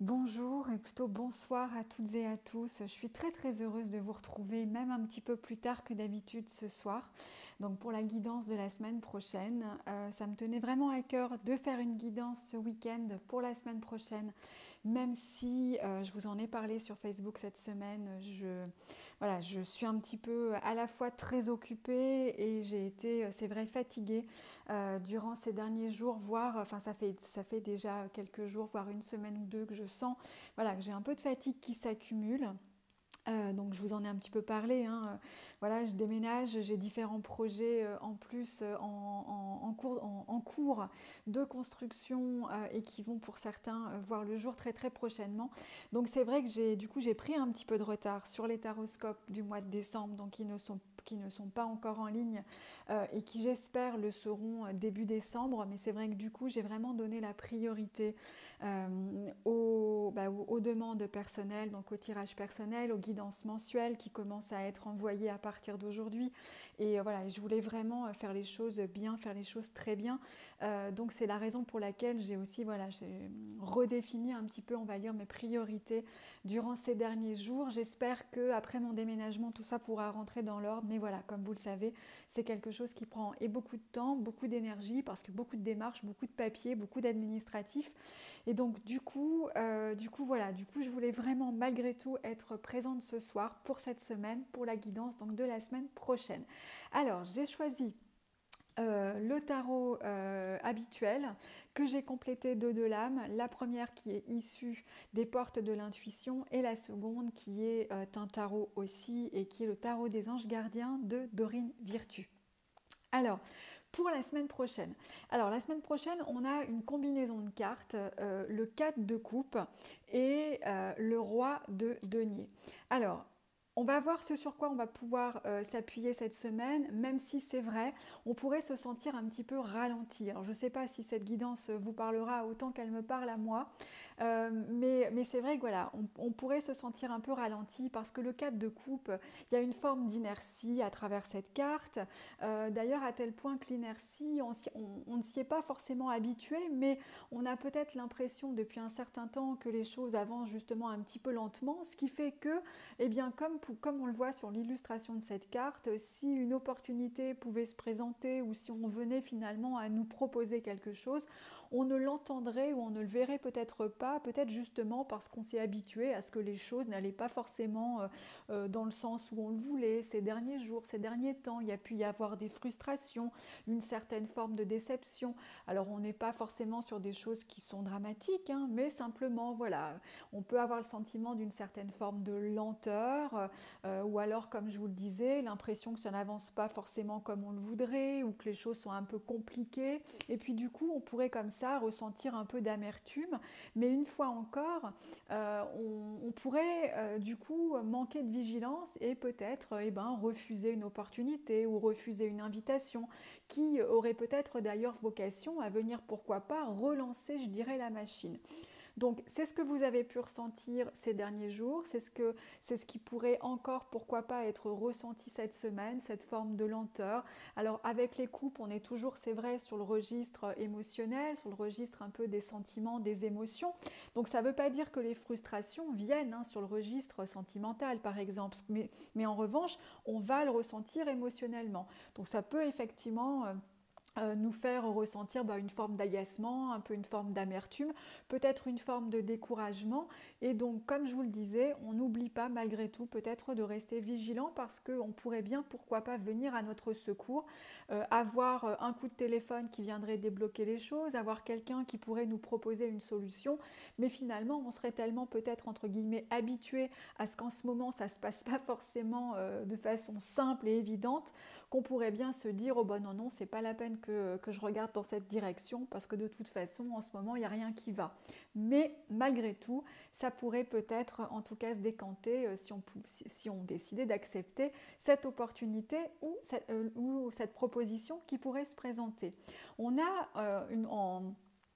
Bonjour et plutôt bonsoir à toutes et à tous. Je suis très heureuse de vous retrouver, même un petit peu plus tard que d'habitude ce soir. Donc pour la guidance de la semaine prochaine, ça me tenait vraiment à cœur de faire une guidance ce week-end pour la semaine prochaine, même si je vous en ai parlé sur Facebook cette semaine. Voilà, je suis un petit peu à la fois très occupée et j'ai été, c'est vrai, fatiguée durant ces derniers jours, voire, enfin ça fait déjà quelques jours, voire une semaine ou deux que je sens, voilà, que j'ai un peu de fatigue qui s'accumule. Donc je vous en ai un petit peu parlé, hein. Voilà, je déménage, j'ai différents projets en plus en cours de construction et qui vont pour certains voir le jour très prochainement. Donc c'est vrai que j'ai pris un petit peu de retard sur les taroscopes du mois de décembre, donc qui ne sont pas encore en ligne et qui j'espère le seront début décembre. Mais c'est vrai que du coup j'ai vraiment donné la priorité aux demandes personnelles, donc au tirage personnel, aux guidances mensuelles qui commencent à être envoyées à partir d'aujourd'hui. Et voilà, je voulais vraiment faire les choses bien, faire les choses très bien. Donc c'est la raison pour laquelle j'ai redéfini un petit peu, on va dire, mes priorités durant ces derniers jours. J'espère que après mon déménagement, tout ça pourra rentrer dans l'ordre. Mais voilà, comme vous le savez, c'est quelque chose qui prend et beaucoup de temps, beaucoup d'énergie, parce que beaucoup de démarches, beaucoup de papiers, beaucoup d'administratifs. Et donc du coup, je voulais vraiment malgré tout être présente ce soir pour cette semaine, pour la guidance donc de la semaine prochaine. Alors j'ai choisi le tarot habituel que j'ai complété de deux lames. La première qui est issue des portes de l'intuition et la seconde qui est un tarot aussi et qui est le tarot des anges gardiens de Dorine Virtue. Alors, pour la semaine prochaine. Alors, la semaine prochaine, on a une combinaison de cartes, le 4 de coupe et le roi de denier. Alors, on va voir ce sur quoi on va pouvoir s'appuyer cette semaine, même si c'est vrai, on pourrait se sentir un petit peu ralenti. Alors je ne sais pas si cette guidance vous parlera autant qu'elle me parle à moi, mais c'est vrai que voilà, on pourrait se sentir un peu ralenti parce que le 4 de coupe, il y a une forme d'inertie à travers cette carte. D'ailleurs, à tel point que l'inertie, on ne s'y est pas forcément habitué, mais on a peut-être l'impression depuis un certain temps que les choses avancent justement un petit peu lentement, ce qui fait que, eh bien, comme on le voit sur l'illustration de cette carte, si une opportunité pouvait se présenter ou si on venait finalement à nous proposer quelque chose, on ne l'entendrait ou on ne le verrait peut-être pas, peut-être justement parce qu'on s'est habitué à ce que les choses n'allaient pas forcément dans le sens où on le voulait. Ces derniers jours, ces derniers temps, il y a pu y avoir des frustrations, une certaine forme de déception. Alors on n'est pas forcément sur des choses qui sont dramatiques, hein, mais simplement, voilà, on peut avoir le sentiment d'une certaine forme de lenteur, ou alors, comme je vous le disais, l'impression que ça n'avance pas forcément comme on le voudrait, ou que les choses sont un peu compliquées. Et puis du coup, on pourrait comme ça ressentir un peu d'amertume, mais une fois encore, on pourrait du coup manquer de vigilance et peut-être refuser une opportunité ou refuser une invitation qui aurait peut-être d'ailleurs vocation à venir, pourquoi pas, relancer, je dirais, la machine. Donc c'est ce que vous avez pu ressentir ces derniers jours, c'est ce qui pourrait encore, pourquoi pas, être ressenti cette semaine, cette forme de lenteur. Alors avec les coupes, on est toujours, c'est vrai, sur le registre émotionnel, sur le registre un peu des sentiments, des émotions. Donc ça ne veut pas dire que les frustrations viennent sur le registre sentimental, par exemple, mais en revanche, on va le ressentir émotionnellement. Donc ça peut effectivement nous faire ressentir une forme d'agacement, un peu une forme d'amertume, peut-être une forme de découragement. Et donc, comme je vous le disais, on n'oublie pas malgré tout peut-être de rester vigilant parce qu'on pourrait bien, pourquoi pas, venir à notre secours, avoir un coup de téléphone qui viendrait débloquer les choses, avoir quelqu'un qui pourrait nous proposer une solution. Mais finalement, on serait tellement peut-être, entre guillemets, habitué à ce qu'en ce moment, ça ne se passe pas forcément de façon simple et évidente, qu'on pourrait bien se dire, oh ben non, c'est pas la peine que je regarde dans cette direction parce que de toute façon en ce moment il n'y a rien qui va. Mais malgré tout, ça pourrait peut-être en tout cas se décanter si on décidait d'accepter cette opportunité ou cette proposition qui pourrait se présenter. On a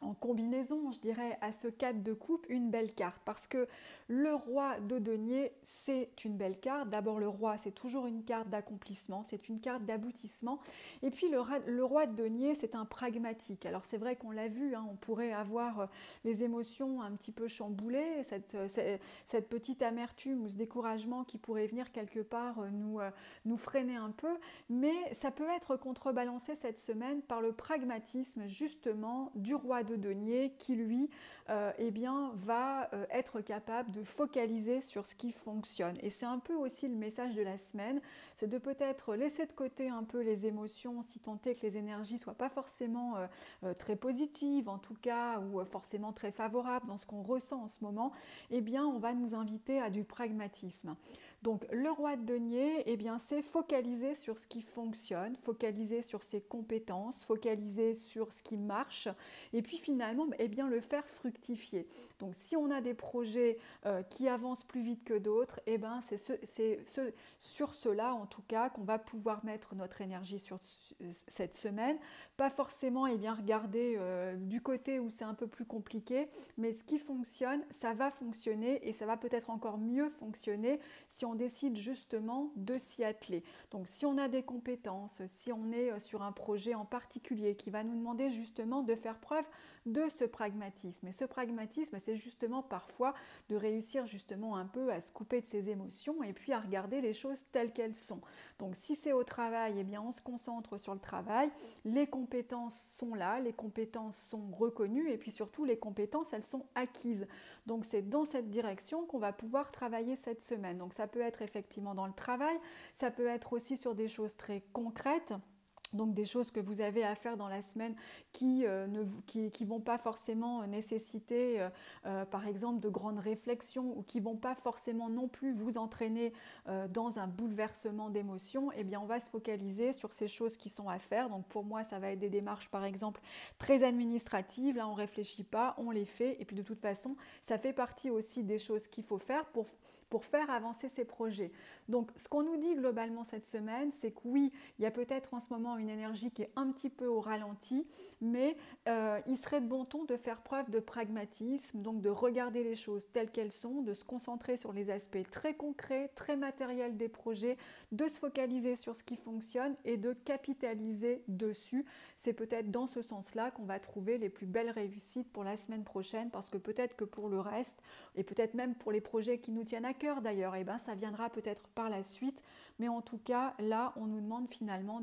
en combinaison, je dirais, à ce 4 de coupe, une belle carte. Parce que le roi de denier, c'est une belle carte. D'abord, le roi, c'est toujours une carte d'accomplissement, c'est une carte d'aboutissement. Et puis, le roi de denier, c'est un pragmatique. Alors, c'est vrai qu'on l'a vu, hein, on pourrait avoir les émotions un petit peu chamboulées, cette petite amertume ou ce découragement qui pourrait venir quelque part nous freiner un peu. Mais ça peut être contrebalancé cette semaine par le pragmatisme, justement, du roi de denier qui lui eh bien, va être capable de focaliser sur ce qui fonctionne. Et c'est un peu aussi le message de la semaine, c'est de peut-être laisser de côté un peu les émotions, si tant est que les énergies ne soient pas forcément très positives en tout cas, ou forcément très favorables dans ce qu'on ressent en ce moment. Eh bien, on va nous inviter à du pragmatisme. Donc le roi de denier, eh bien, c'est focaliser sur ce qui fonctionne, focaliser sur ses compétences, focaliser sur ce qui marche, et puis finalement eh bien, le faire fructifier. Donc si on a des projets qui avancent plus vite que d'autres, eh ben, c'est sur cela en tout cas qu'on va pouvoir mettre notre énergie sur cette semaine. Pas forcément eh bien, regarder du côté où c'est un peu plus compliqué, mais ce qui fonctionne, ça va fonctionner et ça va peut-être encore mieux fonctionner si on décide justement de s'y atteler. Donc si on a des compétences, si on est sur un projet en particulier qui va nous demander justement de faire preuve de ce pragmatisme. Et ce pragmatisme, c'est justement parfois de réussir justement un peu à se couper de ses émotions et puis à regarder les choses telles qu'elles sont. Donc si c'est au travail, eh bien on se concentre sur le travail, les compétences sont là, les compétences sont reconnues et puis surtout les compétences, elles sont acquises. Donc c'est dans cette direction qu'on va pouvoir travailler cette semaine. Donc ça peut être effectivement dans le travail, ça peut être aussi sur des choses très concrètes. Donc des choses que vous avez à faire dans la semaine qui vont pas forcément nécessiter par exemple de grandes réflexions ou qui vont pas forcément non plus vous entraîner dans un bouleversement d'émotions, eh bien on va se focaliser sur ces choses qui sont à faire. Donc pour moi ça va être des démarches par exemple très administratives, là on réfléchit pas, on les fait et puis de toute façon ça fait partie aussi des choses qu'il faut faire pour faire avancer ces projets. Donc ce qu'on nous dit globalement cette semaine, c'est que oui, il y a peut-être en ce moment une énergie qui est un petit peu au ralenti, mais il serait de bon ton de faire preuve de pragmatisme, donc de regarder les choses telles qu'elles sont, de se concentrer sur les aspects très concrets, très matériels des projets, de se focaliser sur ce qui fonctionne et de capitaliser dessus. C'est peut-être dans ce sens-là qu'on va trouver les plus belles réussites pour la semaine prochaine, parce que peut-être que pour le reste, et peut-être même pour les projets qui nous tiennent à cœur d'ailleurs, eh ben, ça viendra peut-être par la suite, mais en tout cas là on nous demande finalement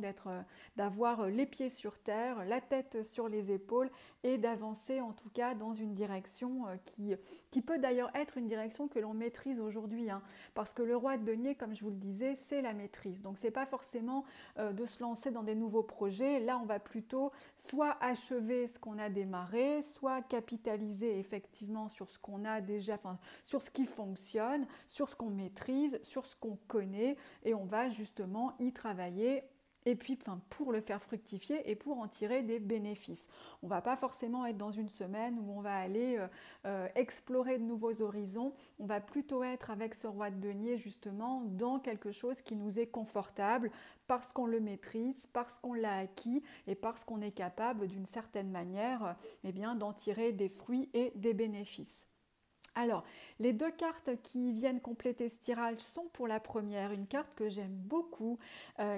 d'avoir les pieds sur terre, la tête sur les épaules et d'avancer en tout cas dans une direction qui peut d'ailleurs être une direction que l'on maîtrise aujourd'hui, hein, parce que le roi de denier, comme je vous le disais, c'est la maîtrise. Donc c'est pas forcément de se lancer dans des nouveaux projets, là on va plutôt soit achever ce qu'on a démarré, soit capitaliser effectivement sur ce qu'on a déjà, enfin sur ce qui fonctionne, sur ce qu'on maîtrise, sur ce qu'on connaît, et on va justement y travailler et puis pour le faire fructifier et pour en tirer des bénéfices. On ne va pas forcément être dans une semaine où on va aller explorer de nouveaux horizons, on va plutôt être avec ce roi de denier justement dans quelque chose qui nous est confortable parce qu'on le maîtrise, parce qu'on l'a acquis et parce qu'on est capable d'une certaine manière eh bien, d'en tirer des fruits et des bénéfices. Alors, les deux cartes qui viennent compléter ce tirage sont pour la première, une carte que j'aime beaucoup,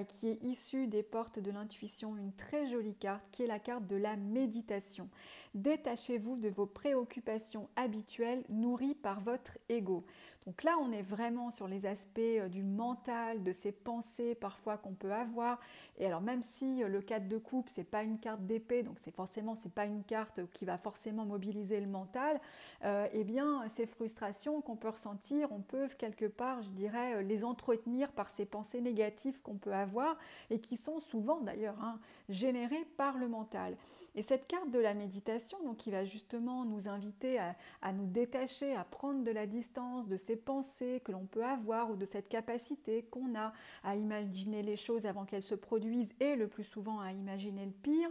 qui est issue des portes de l'intuition, une très jolie carte, qui est la carte de la méditation. Détachez-vous de vos préoccupations habituelles nourries par votre ego. Donc là, on est vraiment sur les aspects du mental, de ces pensées parfois qu'on peut avoir. Et alors même si le 4 de coupe, c'est pas une carte d'épée, donc c'est pas une carte qui va forcément mobiliser le mental, eh bien ces frustrations qu'on peut ressentir, on peut quelque part, je dirais, les entretenir par ces pensées négatives qu'on peut avoir et qui sont souvent d'ailleurs générées par le mental. Et cette carte de la méditation, donc, qui va justement nous inviter à nous détacher, à prendre de la distance de ces pensées que l'on peut avoir ou de cette capacité qu'on a à imaginer les choses avant qu'elles se produisent et le plus souvent à imaginer le pire,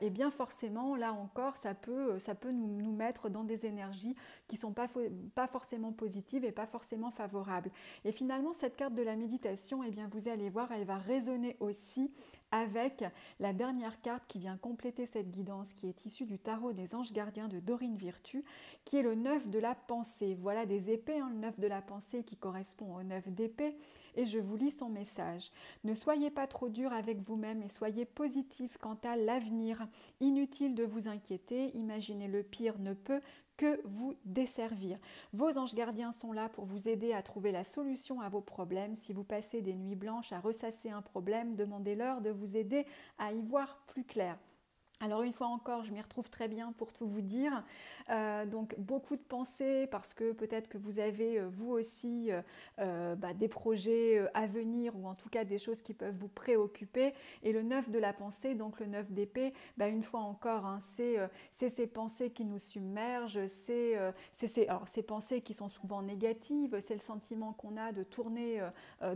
et bien forcément, là encore, ça peut nous mettre dans des énergies qui ne sont pas forcément positives et pas forcément favorables. Et finalement, cette carte de la méditation, eh bien, vous allez voir, elle va résonner aussi avec la dernière carte qui vient compléter cette guidance, qui est issue du tarot des anges gardiens de Dorine Virtue, qui est le 9 de la pensée. Voilà des épées, le 9 de la pensée qui correspond au 9 d'épée, et je vous lis son message. Ne soyez pas trop dur avec vous-même et soyez positif quant à l'avenir. Inutile de vous inquiéter, imaginez le pire ne peut que vous desservir. Vos anges gardiens sont là pour vous aider à trouver la solution à vos problèmes. Si vous passez des nuits blanches à ressasser un problème, demandez-leur de vous aider à y voir plus clair. Alors une fois encore, je m'y retrouve très bien pour tout vous dire. Donc beaucoup de pensées parce que peut-être que vous avez vous aussi des projets à venir ou en tout cas des choses qui peuvent vous préoccuper. Et le 9 de la pensée, donc le 9 d'épée, une fois encore, c'est ces pensées qui nous submergent, alors ces pensées qui sont souvent négatives, c'est le sentiment qu'on a de tourner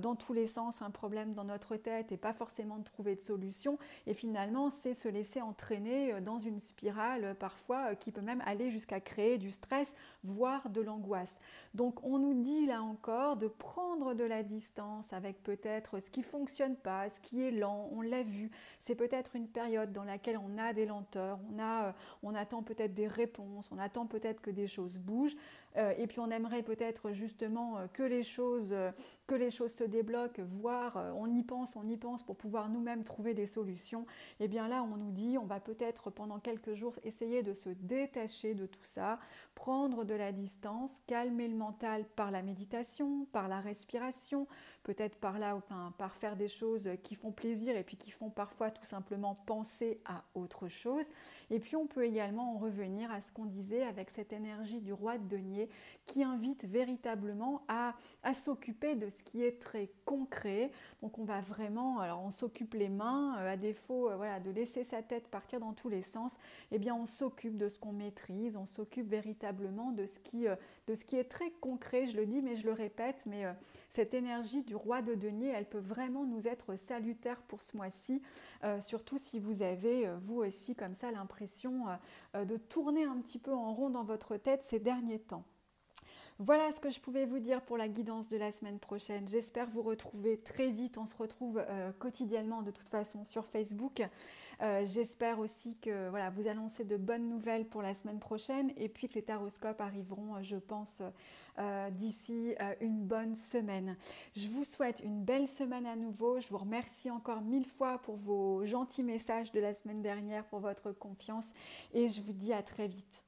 dans tous les sens un problème dans notre tête et pas forcément de trouver de solution. Et finalement, c'est se laisser entraîner dans une spirale parfois qui peut même aller jusqu'à créer du stress, voire de l'angoisse. Donc on nous dit là encore de prendre de la distance avec peut-être ce qui ne fonctionne pas, ce qui est lent, on l'a vu. C'est peut-être une période dans laquelle on a des lenteurs, on attend peut-être des réponses, on attend peut-être que des choses bougent. Et puis on aimerait peut-être justement que les choses se débloquent, voire on y pense pour pouvoir nous-mêmes trouver des solutions. Et bien là on nous dit on va peut-être pendant quelques jours essayer de se détacher de tout ça, prendre de la distance, calmer le mental par la méditation, par la respiration, peut-être par faire des choses qui font plaisir et puis qui font parfois tout simplement penser à autre chose. Et puis on peut également en revenir à ce qu'on disait avec cette énergie du roi de denier qui invite véritablement à s'occuper de ce qui est très concret. Donc on va vraiment, alors on s'occupe les mains, à défaut de laisser sa tête partir dans tous les sens, eh bien on s'occupe de ce qu'on maîtrise, on s'occupe véritablement de ce qui est très concret, je le dis mais je le répète, mais cette énergie du roi de denier, elle peut vraiment nous être salutaire pour ce mois-ci, surtout si vous avez vous aussi comme ça l'impression de tourner un petit peu en rond dans votre tête ces derniers temps. Voilà ce que je pouvais vous dire pour la guidance de la semaine prochaine. J'espère vous retrouver très vite. On se retrouve quotidiennement de toute façon sur Facebook. J'espère aussi que vous annoncez de bonnes nouvelles pour la semaine prochaine et puis que les taroscopes arriveront, je pense, d'ici une bonne semaine. Je vous souhaite une belle semaine à nouveau. Je vous remercie encore 1000 fois pour vos gentils messages de la semaine dernière, pour votre confiance et je vous dis à très vite.